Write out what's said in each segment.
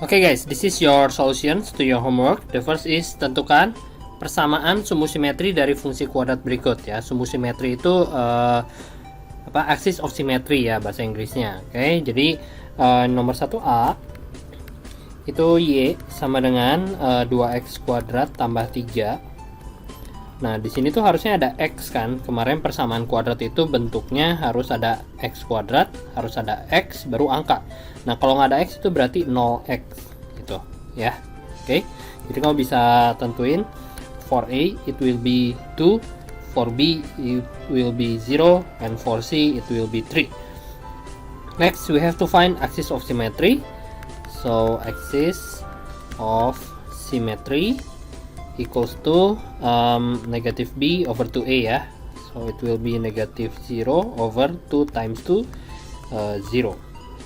Okay guys, this is your solutions to your homework. The first is tentukan persamaan sumbu simetri dari fungsi kuadrat berikut ya. Sumbu simetri itu axis of symmetry ya bahasa Inggrisnya. Oke, jadi nomor 1A itu Y sama dengan 2x kuadrat tambah 3. Nah, di sini tuh harusnya ada x kan. Kemarin persamaan kuadrat itu bentuknya harus ada x kuadrat, harus ada x baru angka. Nah, kalau nggak ada x itu berarti 0x gitu ya. Oke. Jadi kamu bisa tentuin for A it will be 2, for B it will be 0, and for C it will be 3. Next, we have to find axis of symmetry. So, axis of symmetry equals to negative b over 2a ya. So it will be negative 0 over 2 times 2 0.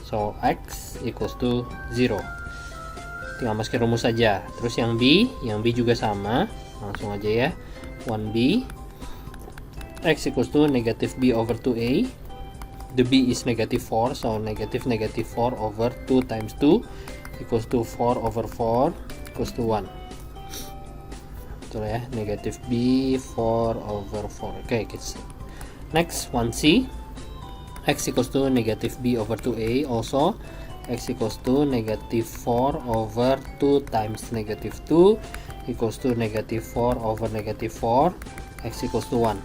So x equals to 0. Tinggal masukin rumus saja. Terus yang b juga sama. Langsung aja ya. 1b x equals to negative b over 2a. The b is negative 4, so negative 4 over 2 times 2 equals to 4 over 4 equals to 1. Betul ya, negative b 4 over 4. Oke, next 1c x equals to negative b over 2a. Also x equals to negative 4 over 2 times negative 2 equals to negative 4 over negative 4, x equals to 1.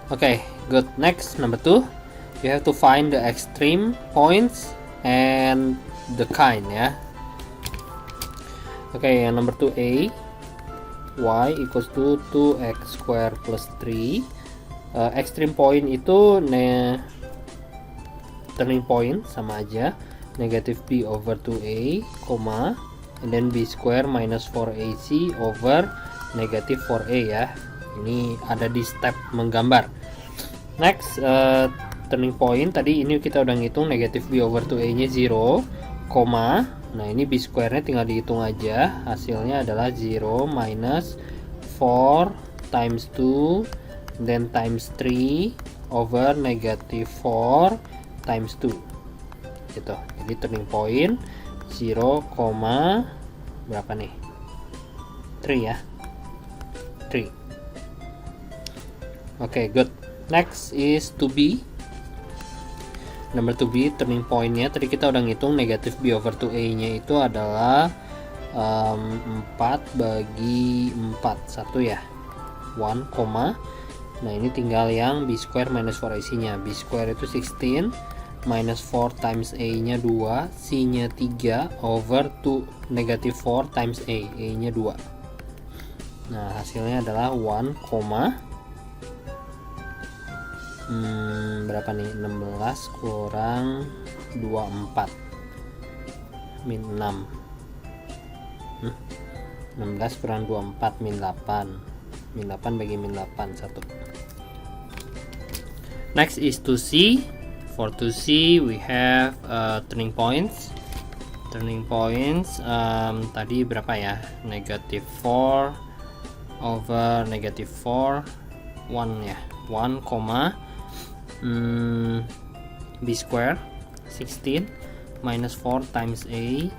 Okay, good. Next, number 2, you have to find the extreme points and the kind ya. Okay, number 2a, y equals to 2x square plus 3. Extreme point itu turning point sama aja, negative b over 2a, and then b square minus 4ac over negative 4a ya. Ini ada di step menggambar. Next, turning point tadi ini kita udah ngitung negative b over 2a nya 0, nah ini b square nya tinggal dihitung aja, hasilnya adalah 0 minus 4 times 2 then times 3 over negative 4 times 2 gitu. Jadi turning point 0, berapa nih, 3 ya, 3. Okay, good. Next is 2b. Number 2b, turning point-nya tadi kita udah ngitung negative b over 2a nya itu adalah 4 bagi 4, 1 ya, 1, nah ini tinggal yang b square minus 4ac nya. B square itu 16 minus 4 times a nya 2, c nya 3 over 2 negative 4 times a nya 2. Nah hasilnya adalah 1, berapa nih, 16 kurang 24 min 6, 16 kurang 24 min 8, min 8 bagi min 8 1. Next is 2c. For 2c we have turning points. Tadi berapa ya, negative 4 over negative 4, 1 ya, 1, b square 16 minus 4 times a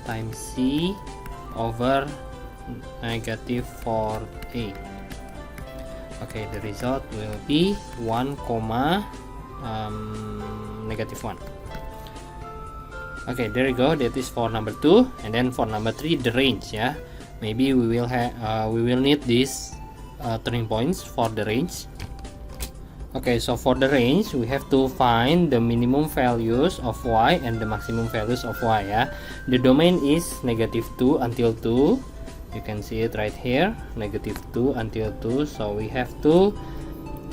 times c over negative 4a. Okay, the result will be 1, negative 1. Okay, there you go. That is for number 2. And then for number 3, the range ya. Maybe we will need these turning points for the range. Okay, so for the range we have to find the minimum values of y and the maximum values of y ya. The domain is negative 2 until 2. You can see it right here, negative 2 until 2. So we have to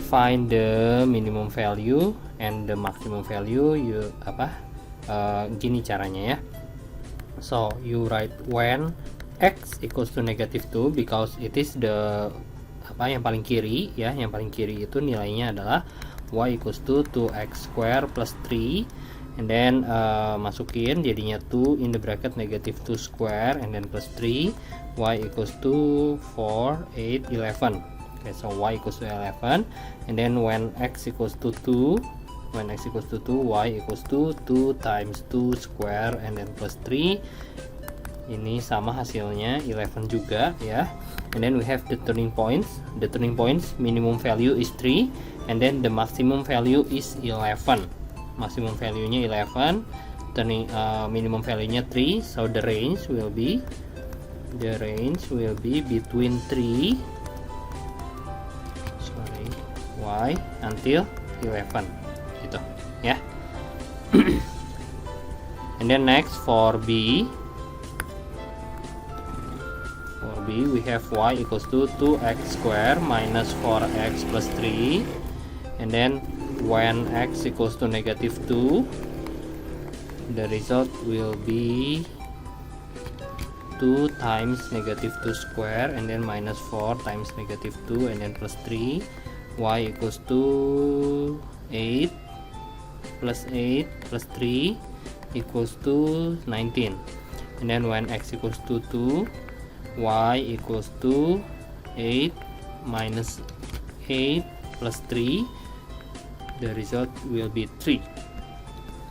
find the minimum value and the maximum value. Gini caranya ya. So you write when x equals to negative 2 because it is the yang paling kiri ya, yang paling kiri itu nilainya adalah y equals to 2x square plus 3, and then masukin jadinya 2 in the bracket negative 2 square and then plus 3, y equals to 4, 8, 11. Okay, so y equals to 11, and then when x equals to 2 when x equals to 2, y equals to 2 times 2 square and then plus 3. Ini sama hasilnya 11 juga ya. And then we have the turning points. The turning points minimum value is 3 and then the maximum value is 11. Maximum value-nya 11, turning minimum value-nya 3. So the range will be between 3 y until 11 gitu ya. And then next for B we have y equals to 2x square minus 4x plus 3, and then when x equals to negative 2, the result will be 2 times negative 2 square and then minus 4 times negative 2 and then plus 3. Y equals to 8 plus 8 plus 3 equals to 19. And then when x equals to 2, y equals to 8 minus 8 plus 3. The result will be 3.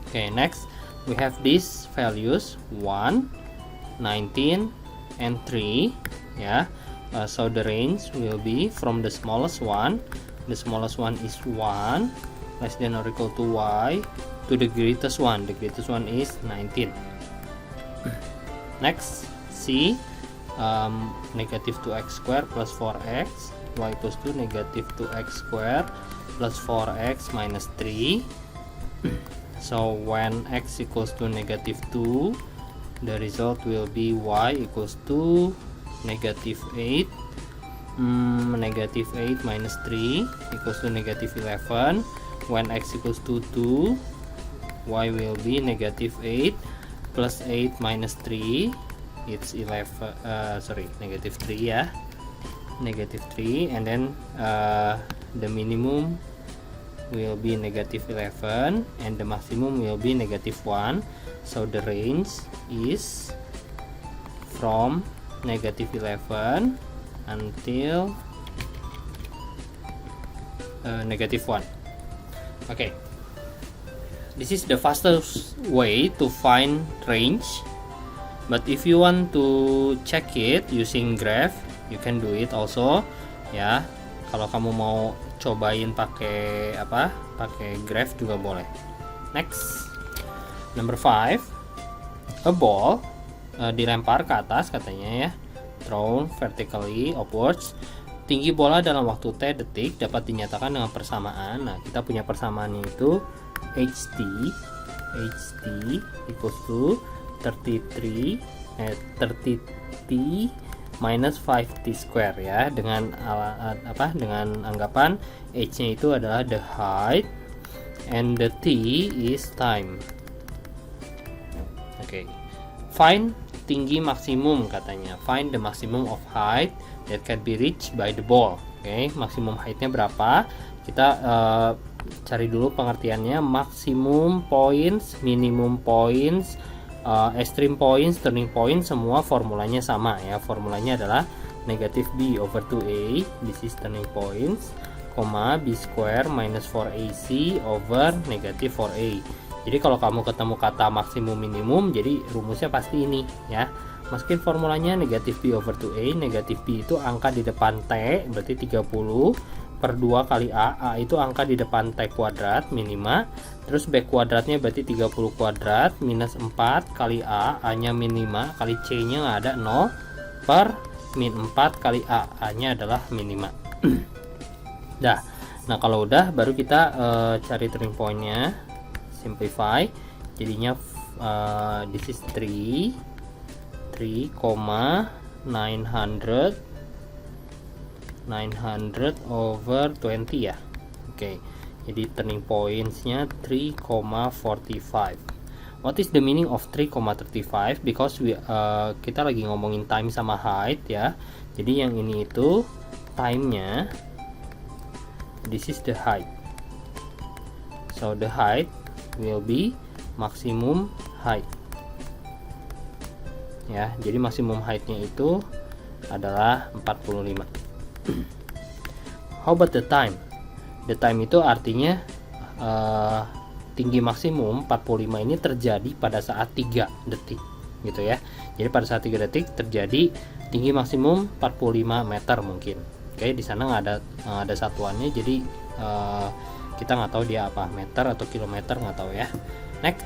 Okay, next we have these values 1, 19 and 3 yeah. So the range will be from the smallest one. The smallest one is 1 less than or equal to y to the greatest one. The greatest one is 19. Next C, negative 2x square plus 4x, y equals to negative 2x square plus 4x minus 3. So when x equals to negative 2, the result will be y equals to negative 8. Negative 8 minus 3 equals to negative 11. When x equals to 2, y will be negative 8 plus 8 minus 3, it's 11, negative 3 ya, negative 3, and then the minimum will be negative 11 and the maximum will be negative 1. So the range is from negative 11 until negative 1. Okay, this is the fastest way to find range, but if you want to check it using graph, you can do it also ya. Kalau kamu mau cobain pakai graph juga boleh. Next, number 5, a ball dilempar ke atas katanya ya, thrown vertically upwards. Tinggi bola dalam waktu T detik dapat dinyatakan dengan persamaan. Nah, kita punya persamaannya itu HT equals to 30T minus 5T square ya, dengan dengan anggapan H-nya itu adalah the height and the T is time. Oke. Find tinggi maksimum katanya. Find the maximum of height that can be reached by the ball. Oke, maksimum height-nya berapa? Kita cari dulu pengertiannya. Maximum points, minimum points, extreme points, turning points, semua formulanya sama ya. Formulanya adalah negative b over 2a, this is turning points, b square minus 4ac over negative 4a. Jadi kalau kamu ketemu kata maksimum minimum, jadi rumusnya pasti ini ya. Masukin formulanya negatif b over 2a. Negatif b itu angka di depan t, berarti 30 per 2 kali a itu angka di depan t kuadrat minima. Terus b kuadratnya berarti 30 kuadrat minus 4 kali a nya minima, kali c nya nggak ada 0 per min 4 kali a nya adalah minima. Nah kalau udah baru kita cari turning point-nya, simplify, jadinya this is 3,900 over 20 ya. Oke, jadi turning points-nya 3,45. What is the meaning of 3,35? Because kita lagi ngomongin time sama height ya. Jadi yang ini itu time-nya, this is the height. So the height will be maximum height. Ya, jadi maksimum height-nya itu adalah 45. How about the time? The time itu artinya tinggi maksimum 45 ini terjadi pada saat 3 detik gitu ya. Jadi pada saat 3 detik terjadi tinggi maksimum 45 meter mungkin. Oke, di sana nggak ada satuannya, jadi kita nggak tahu dia apa, meter atau kilometer, nggak tahu ya. Next,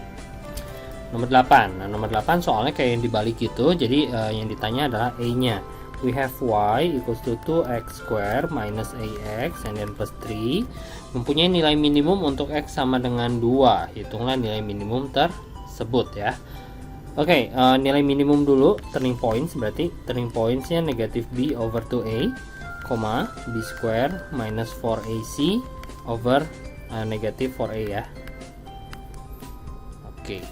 nomor 8. Nah, nomor 8 soalnya kayak yang dibalik gitu. Jadi yang ditanya adalah A-nya. We have y equals to 2x square minus ax and then plus 3, mempunyai nilai minimum untuk x sama dengan 2. Hitunglah nilai minimum tersebut ya. Oke, nilai minimum dulu, turning points, berarti turning pointsnya negatif b over 2a, b square minus 4ac over negatif 4a ya. Oke.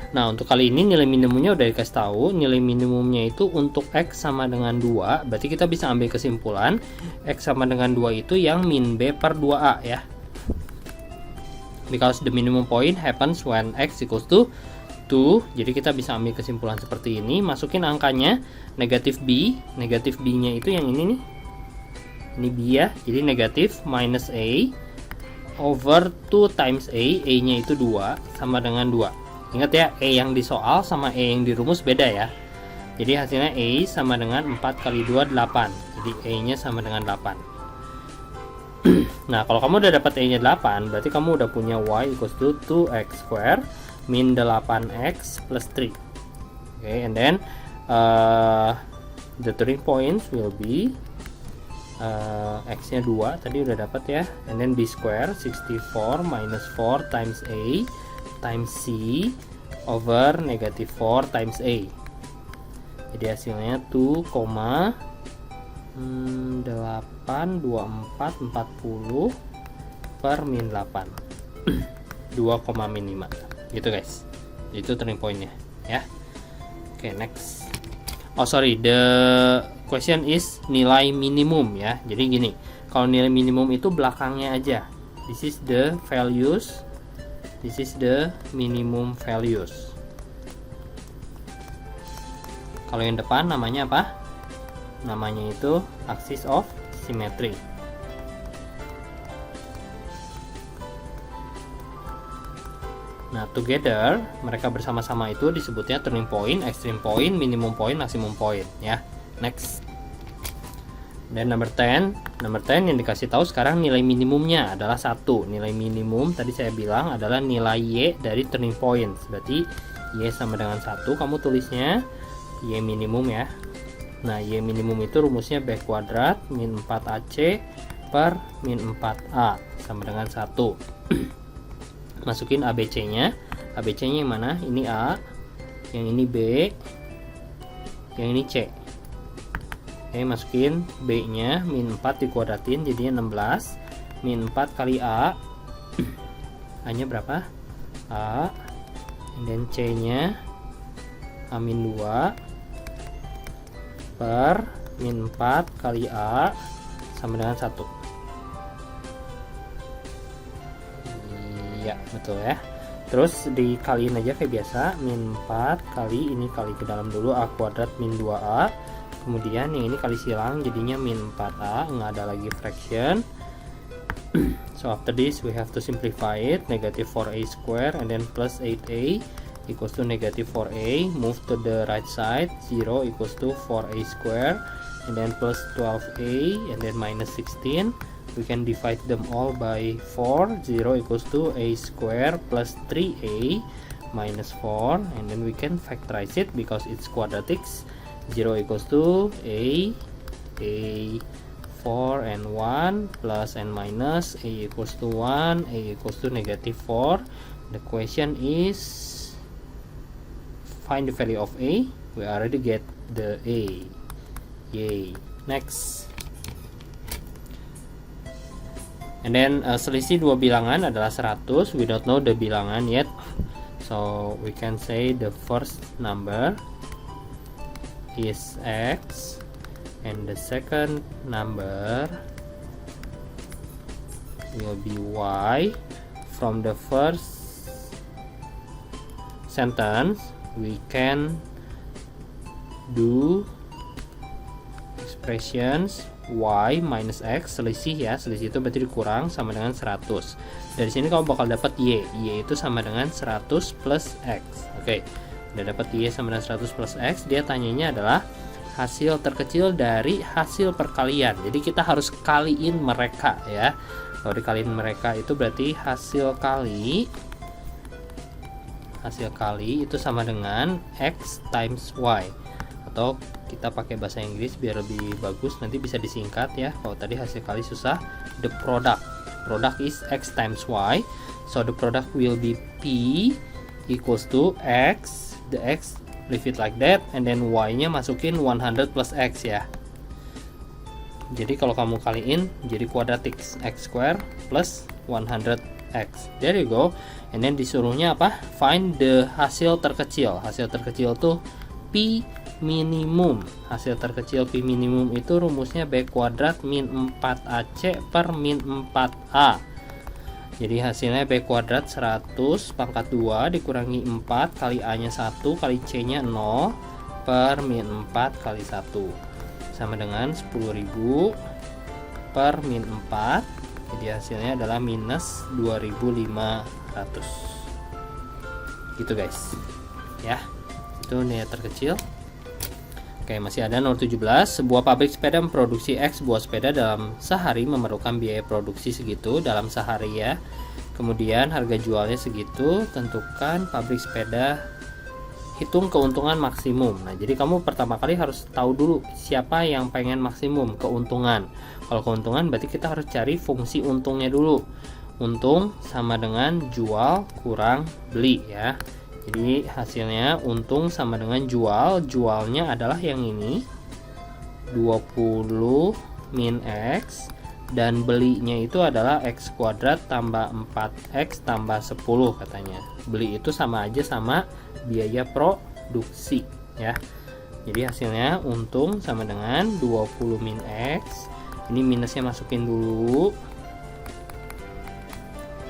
Nah, untuk kali ini nilai minimumnya udah dikasih tahu. Nilai minimumnya itu untuk x sama dengan 2. Berarti kita bisa ambil kesimpulan x sama dengan 2 itu yang min b per 2a ya. Because the minimum point happens when x equals to 2. Jadi kita bisa ambil kesimpulan seperti ini. Masukin angkanya negatif b. Negatif b nya itu yang ini nih. Ini b ya. Jadi negatif minus a over 2 times a nya itu 2 sama dengan 2. Ingat ya, E yang di soal sama E yang di rumus beda ya. Jadi hasilnya E sama dengan 4 kali 2, 8. Jadi E nya sama dengan 8. Nah, kalau kamu udah dapat E nya 8, berarti kamu udah punya Y equals to 2x square min 8x plus 3. Okay, and then the turning points will be x nya 2, tadi udah dapat ya. And then b square 64 minus 4 times A times C over negatif 4 times A. Jadi hasilnya 2,82440 per min 8. 2,5 gitu guys. Itu turning pointnya ya. Oke, next. Oh sorry, the question is nilai minimum ya. Jadi gini, kalau nilai minimum itu belakangnya aja. This is the values. This is the minimum values. Kalau yang depan namanya apa? Namanya itu axis of symmetry. Nah, together mereka bersama-sama itu disebutnya turning point, extreme point, minimum point, maximum point ya. Next. Dan number 10 yang dikasih tahu sekarang nilai minimumnya adalah 1. Nilai minimum tadi saya bilang adalah nilai Y dari turning point. Berarti Y sama dengan 1, kamu tulisnya Y minimum ya. Nah, Y minimum itu rumusnya B kuadrat min 4AC per min 4A sama dengan 1. Masukin ABC-nya. ABC-nya yang mana? Ini A, yang ini B, yang ini C. Oke, masukin B-nya min 4 dikuadratin jadinya 16 min 4 kali A. A-nya berapa? A, dan C-nya A min 2 per min 4 kali A sama dengan 1. Iya, betul ya. Terus dikaliin aja kayak biasa, min 4 kali ini kali ke dalam dulu A kuadrat min 2A. Kemudian yang ini kali silang jadinya min 4A, nggak ada lagi fraction. So after this we have to simplify it. Negative 4A square and then plus 8A equals to negative 4A. Move to the right side, 0 equals to 4A square and then plus 12A and then minus 16. We can divide them all by 4. 0 equals to A square plus 3A minus 4, and then we can factorize it because it's quadratics. 0 equals to A 4 and 1 plus and minus A equals to 1, A equals to negative 4. The question is find the value of A. We already get the A. Yay. Next. And then selisih dua bilangan adalah 100. We don't know the bilangan yet, so we can say the first number is X and the second number will be Y. From the first sentence we can do expressions y minus x, selisih ya, selisih itu berarti dikurang sama dengan 100. Dari sini kamu bakal dapat y itu sama dengan 100 plus x. Oke, udah dapat y sama dengan 100 plus x. Dia tanyanya adalah hasil terkecil dari hasil perkalian. Jadi kita harus kaliin mereka ya. Kalau dikaliin mereka itu berarti hasil kali itu sama dengan x times y, atau kita pakai bahasa Inggris biar lebih bagus, nanti bisa disingkat ya. Kalau tadi hasil kali susah, the product is x times y, so the product will be p equals to x, the x leave it like that, and then y nya masukin 100 plus x ya. Jadi kalau kamu kaliin jadi quadratic, x square plus 100x. There you go. And then disuruhnya apa? Find the hasil terkecil. Hasil terkecil tuh P minimum. Hasil terkecil P minimum itu rumusnya B kuadrat min 4AC per min 4A. Jadi hasilnya B kuadrat 100 pangkat 2 dikurangi 4 kali A nya 1 kali C nya 0 per min 4 kali 1 sama dengan 10.000 per min 4. Jadi hasilnya adalah minus 2.500 gitu guys ya. Itu nilai terkecil. Oke, masih ada nomor 17. Sebuah pabrik sepeda memproduksi X buah sepeda dalam sehari, memerlukan biaya produksi segitu dalam sehari ya. Kemudian harga jualnya segitu, tentukan pabrik sepeda, hitung keuntungan maksimum. Nah, jadi kamu pertama kali harus tahu dulu siapa yang pengen maksimum keuntungan. Kalau keuntungan berarti kita harus cari fungsi untungnya dulu. Untung sama dengan jual kurang beli ya. Jadi hasilnya untung sama dengan jual. Jualnya adalah yang ini 20 min X, dan belinya itu adalah X kuadrat tambah 4X tambah 10 katanya. Beli itu sama aja sama biaya produksi ya. Jadi hasilnya untung sama dengan 20 min X. Ini minusnya masukin dulu,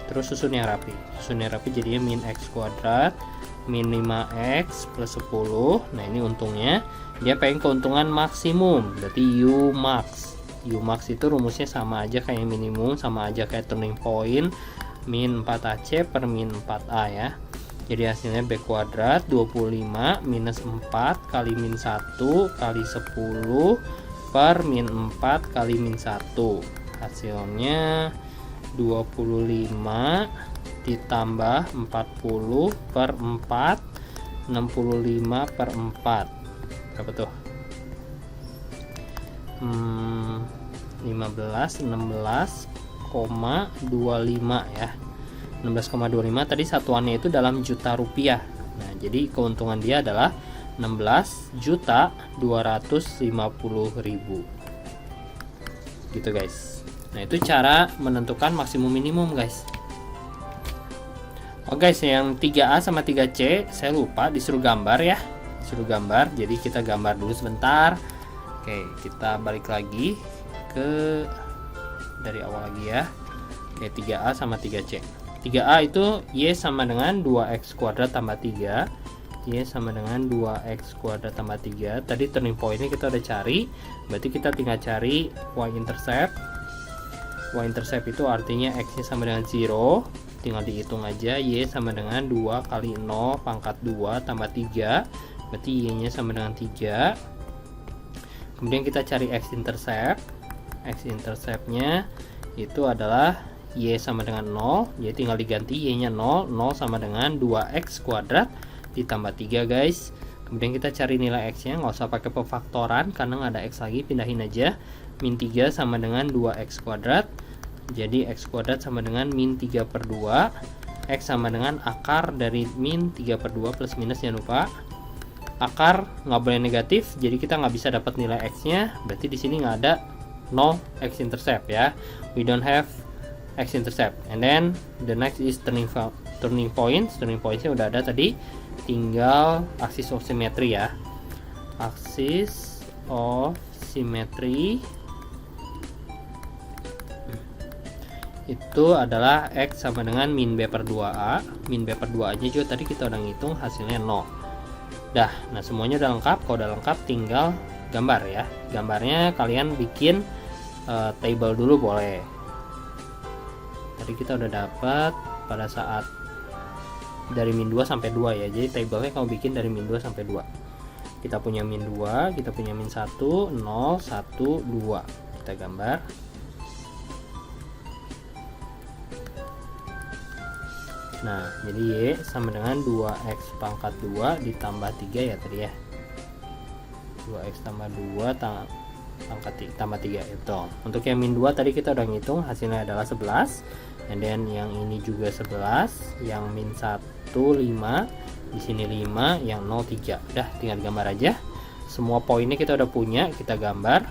terus susunnya rapi. Susunnya rapi jadinya min X kuadrat min 5X plus 10. Nah, ini untungnya. Dia pengen keuntungan maksimum, berarti U max. U max itu rumusnya sama aja kayak minimum, sama aja kayak turning point, min 4AC per min 4A ya. Jadi hasilnya B kuadrat 25 minus 4 kali min 1 kali 10 per min 4 kali min 1. Hasilnya 25 ditambah 40 per 4, 65 per 4. Berapa tuh? 16,25 ya. 16,25 tadi satuannya itu dalam juta rupiah. Nah, jadi keuntungan dia adalah 16.250.000 gitu guys. Nah, itu cara menentukan maksimum minimum guys. Oh guys, yang 3A sama 3C saya lupa disuruh gambar ya. Disuruh gambar, jadi kita gambar dulu sebentar. Oke, kita balik lagi ke dari awal lagi ya. Oke, 3A sama 3C. 3A itu Y sama dengan 2X kuadrat tambah 3. Y sama dengan 2X kuadrat tambah 3. Tadi turning point-nya kita udah cari, berarti kita tinggal cari Y-intercept. Y-intercept itu artinya X-nya sama dengan 0. Tinggal dihitung aja. Y sama dengan 2 kali 0 pangkat 2 tambah 3. Berarti Y-nya sama dengan 3. Kemudian kita cari X-intercept. X-intercept-nya itu adalah Y sama dengan 0, jadi tinggal diganti Y-nya 0, 0 sama dengan 2X kuadrat ditambah 3 guys. Kemudian kita cari nilai X-nya, nggak usah pakai pemfaktoran karena nggak ada X lagi, pindahin aja. Min 3 sama dengan 2X kuadrat, jadi X kuadrat sama dengan min 3 per 2. X sama dengan akar dari min 3 per 2 plus minus, jangan lupa. Akar nggak boleh negatif, jadi kita nggak bisa dapat nilai X-nya, berarti di sini nggak ada no X-intercept ya. We don't have X-intercept. And then the next is turning points. Turning points-nya udah ada tadi, tinggal axis of symmetry ya. Axis of symmetry itu adalah X sama dengan min B per 2A. Min B per 2A nya juga tadi kita udah ngitung, hasilnya 0. Nah semuanya udah lengkap. Kalau udah lengkap tinggal gambar ya. Gambarnya kalian bikin table dulu boleh. Tadi kita udah dapat pada saat dari min 2 sampai 2 ya. Jadi tablenya kamu bikin dari min 2 sampai 2. Kita punya min 2, kita punya min 1, 0, 1, 2. Kita gambar. Nah, jadi Y sama dengan 2X pangkat 2 ditambah 3 ya tadi ya. 2X tambah 2 tambah 3 itu. Untuk yang min 2 tadi kita udah ngitung, hasilnya adalah 11. And then yang ini juga 11, yang min 1 5, di sini 5, yang 0 3. Udah, tinggal gambar aja. Semua poinnya kita udah punya, kita gambar.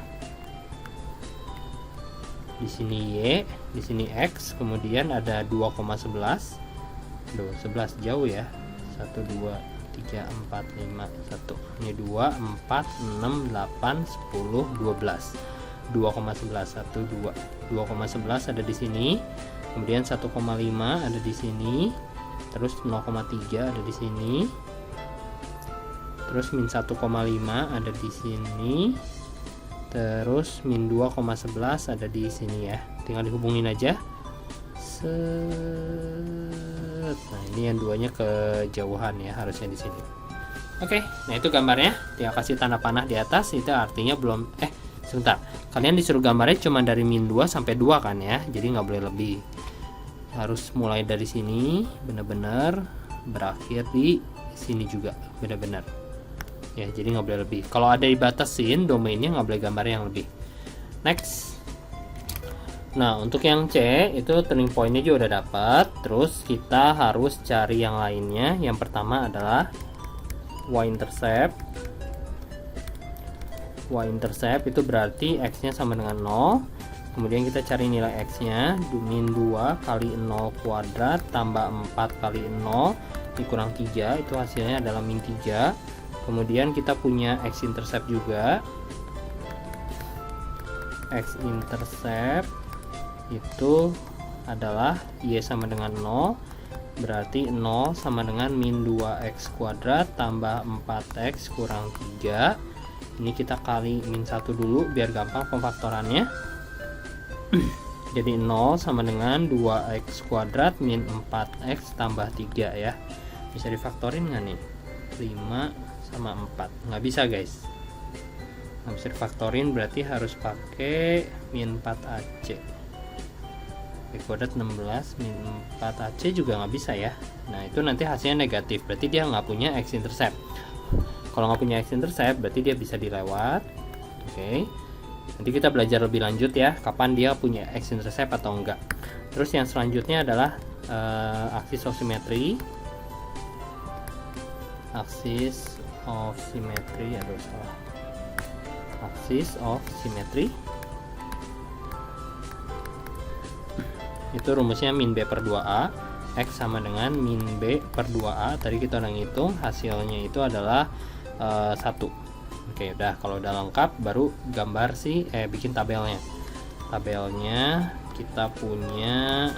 Di sini Y, di sini X, kemudian ada 2,11. 11 jauh ya. 1 2 3 4 5 1. Ini 2 4 6 8 10 12. 2,11 1 2. 2,11 ada di sini. Kemudian 1,5 ada di sini. Terus 0,3 ada di sini. Terus min 1,5 ada di sini. Terus min 2,11 ada di sini ya. Tinggal dihubungin aja. Nah, ini yang duanya kejauhan ya, harusnya di sini. Oke, nah itu gambarnya. Tinggal kasih tanda panah di atas, itu artinya belum sebentar. Kalian disuruh gambarnya cuma dari min 2 sampai 2 kan ya. Jadi nggak boleh lebih. Harus mulai dari sini benar-benar berakhir di sini juga benar-benar. Ya, jadi nggak boleh lebih. Kalau ada dibatasin domainnya nggak boleh gambar yang lebih. Next. Nah, untuk yang C itu turning point-nya juga udah dapat. Terus kita harus cari yang lainnya. Yang pertama adalah y-intercept. Y-intercept itu berarti x-nya sama dengan 0. Kemudian kita cari nilai x-nya, min 2 kali 0 kuadrat tambah 4 kali 0 dikurang 3, itu hasilnya adalah min 3. Kemudian kita punya x-intercept juga. X-intercept itu adalah Y sama dengan 0, berarti 0 sama dengan min 2x kuadrat tambah 4x kurang 3. Ini kita kali min 1 dulu biar gampang pemfaktorannya. Jadi 0 sama dengan 2x kuadrat min 4x tambah 3 ya. Bisa difaktorin nggak nih? 5 sama 4. Nggak bisa guys, nggak bisa difaktorin, berarti harus pakai min 4ac. Kuadrat 16 min 4ac juga nggak bisa ya. Nah, itu nanti hasilnya negatif, berarti dia nggak punya x-intercept. Kalau nggak punya x-intercept berarti dia bisa dilewat. Oke, nanti kita belajar lebih lanjut ya kapan dia punya x-intercept atau enggak. Terus yang selanjutnya adalah axis of symmetry. Axis of symmetry, aduh salah. Axis of symmetry itu rumusnya min B per 2A, X sama dengan min B per 2A. Tadi kita udah ngitung, hasilnya itu adalah 1. Oke, udah, kalau udah lengkap baru gambar bikin tabelnya. Tabelnya kita punya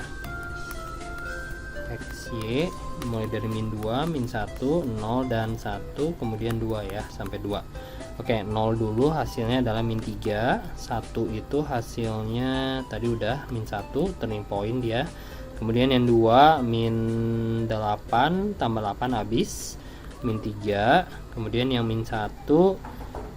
XY mulai dari min 2, min 1, 0 dan 1, kemudian 2 ya, sampai 2. Oke, 0 dulu hasilnya adalah min 3, 1 itu hasilnya tadi udah min 1, turning point dia. Kemudian yang 2 min 8 tambah 8 habis, min 3. Kemudian yang min 1,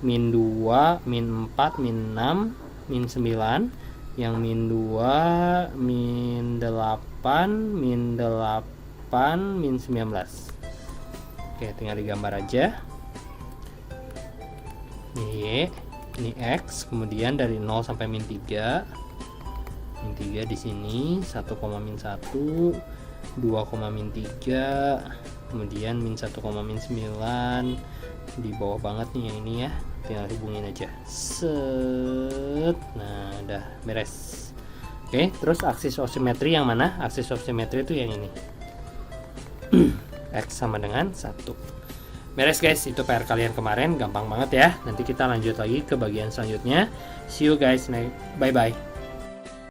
min 2, min 4, min 6, min 9. Yang min 2, min 8, min 8, min 19. Oke, tinggal digambar aja. Ini Y, ini X, kemudian dari 0 sampai min 3. Min 3 di sini, 1, min 1, 2, min 3, kemudian min 1, min 9. Di bawah banget nih yang ini ya. Tinggal hubungin aja. Set. Nah, udah beres. Oke, terus axis of symmetry yang mana? Axis of symmetry itu yang ini. X sama dengan 1. Beres guys, itu PR kalian kemarin, gampang banget ya. Nanti kita lanjut lagi ke bagian selanjutnya. See you guys, bye bye.